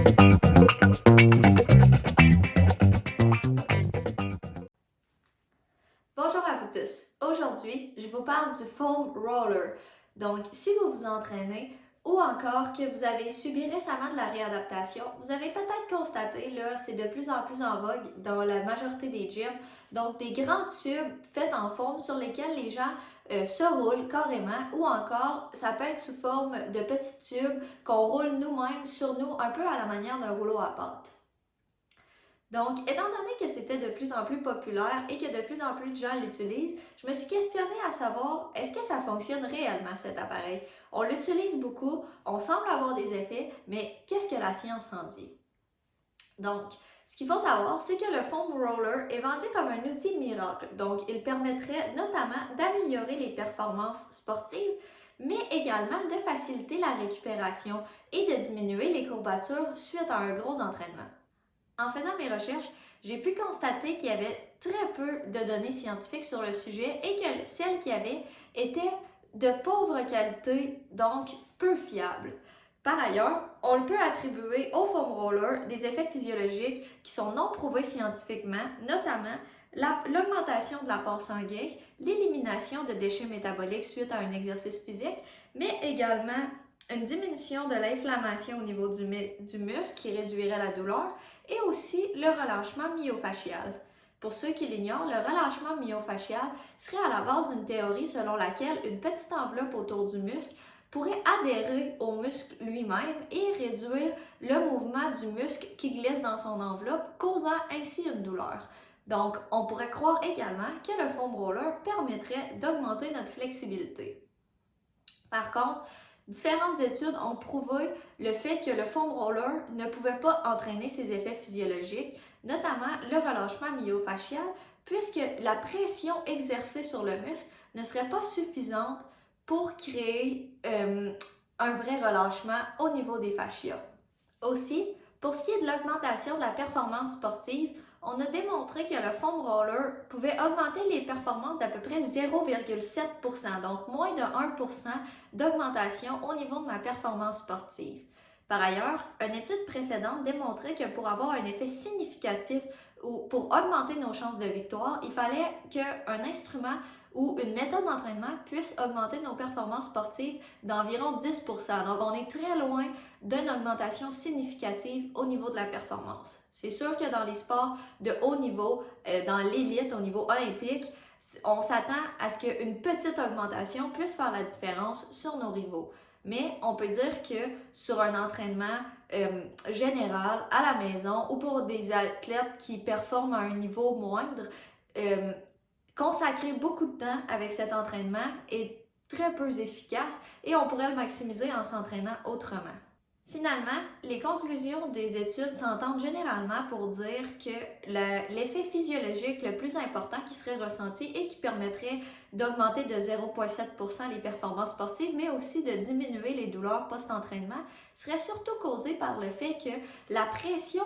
Bonjour à vous tous. Aujourd'hui, je vous parle du foam roller. Donc, si vous vous entraînez ou encore que vous avez subi récemment de la réadaptation, vous avez peut-être constaté, là, c'est de plus en plus en vogue dans la majorité des gyms. Donc, des grands tubes faits en foam sur lesquels les gens se roulent carrément ou encore, ça peut être sous forme de petits tubes qu'on roule nous-mêmes sur nous, un peu à la manière d'un rouleau à pâte. Donc, étant donné que c'était de plus en plus populaire et que de plus en plus de gens l'utilisent, je me suis questionnée à savoir, est-ce que ça fonctionne réellement cet appareil? On l'utilise beaucoup, on semble avoir des effets, mais qu'est-ce que la science en dit? Donc, ce qu'il faut savoir, c'est que le foam roller est vendu comme un outil miracle. Donc, il permettrait notamment d'améliorer les performances sportives, mais également de faciliter la récupération et de diminuer les courbatures suite à un gros entraînement. En faisant mes recherches, j'ai pu constater qu'il y avait très peu de données scientifiques sur le sujet et que celles qu'il y avait étaient de pauvre qualité, donc peu fiables. Par ailleurs, on peut attribuer au foam roller des effets physiologiques qui sont non prouvés scientifiquement, notamment l'augmentation de l'apport sanguin, l'élimination de déchets métaboliques suite à un exercice physique, mais également une diminution de l'inflammation au niveau du muscle qui réduirait la douleur et aussi le relâchement myofascial. Pour ceux qui l'ignorent, le relâchement myofascial serait à la base d'une théorie selon laquelle une petite enveloppe autour du muscle pourrait adhérer au muscle lui-même et réduire le mouvement du muscle qui glisse dans son enveloppe, causant ainsi une douleur. Donc, on pourrait croire également que le foam roller permettrait d'augmenter notre flexibilité. Par contre, différentes études ont prouvé le fait que le foam roller ne pouvait pas entraîner ces effets physiologiques, notamment le relâchement myofascial, puisque la pression exercée sur le muscle ne serait pas suffisante pour créer un vrai relâchement au niveau des fascias. Aussi, pour ce qui est de l'augmentation de la performance sportive, on a démontré que le foam roller pouvait augmenter les performances d'à peu près 0,7%, donc moins de 1% d'augmentation au niveau de ma performance sportive. Par ailleurs, une étude précédente démontrait que pour avoir un effet significatif ou pour augmenter nos chances de victoire, il fallait qu'un instrument ou une méthode d'entraînement puisse augmenter nos performances sportives d'environ 10%. Donc, on est très loin d'une augmentation significative au niveau de la performance. C'est sûr que dans les sports de haut niveau, dans l'élite au niveau olympique, on s'attend à ce qu'une petite augmentation puisse faire la différence sur nos rivaux. Mais on peut dire que sur un entraînement général à la maison ou pour des athlètes qui performent à un niveau moindre, consacrer beaucoup de temps avec cet entraînement est très peu efficace et on pourrait le maximiser en s'entraînant autrement. Finalement, les conclusions des études s'entendent généralement pour dire que l'effet physiologique le plus important qui serait ressenti et qui permettrait d'augmenter de 0,7% les performances sportives, mais aussi de diminuer les douleurs post-entraînement, serait surtout causé par le fait que la pression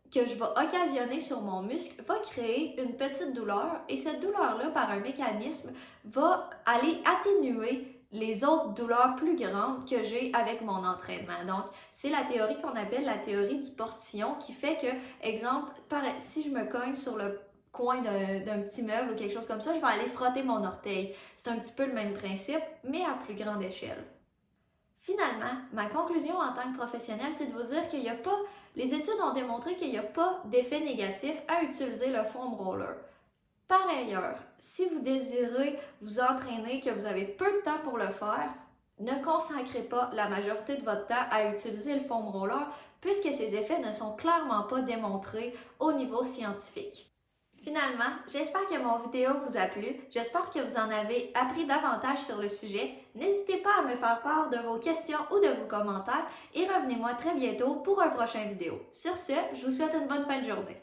que je vais occasionner sur mon muscle va créer une petite douleur et cette douleur-là, par un mécanisme, va aller atténuer les autres douleurs plus grandes que j'ai avec mon entraînement. Donc, c'est la théorie qu'on appelle la théorie du portillon qui fait que, exemple, si je me cogne sur le coin d'un petit meuble ou quelque chose comme ça, je vais aller frotter mon orteil. C'est un petit peu le même principe, mais à plus grande échelle. Finalement, ma conclusion en tant que professionnelle, c'est de vous dire qu'il n'y a pas, les études ont démontré qu'il n'y a pas d'effet négatif à utiliser le foam roller. Par ailleurs, si vous désirez vous entraîner, que vous avez peu de temps pour le faire, ne consacrez pas la majorité de votre temps à utiliser le foam roller puisque ces effets ne sont clairement pas démontrés au niveau scientifique. Finalement, j'espère que mon vidéo vous a plu, j'espère que vous en avez appris davantage sur le sujet. N'hésitez pas à me faire part de vos questions ou de vos commentaires et revenez-moi très bientôt pour un prochain vidéo. Sur ce, je vous souhaite une bonne fin de journée.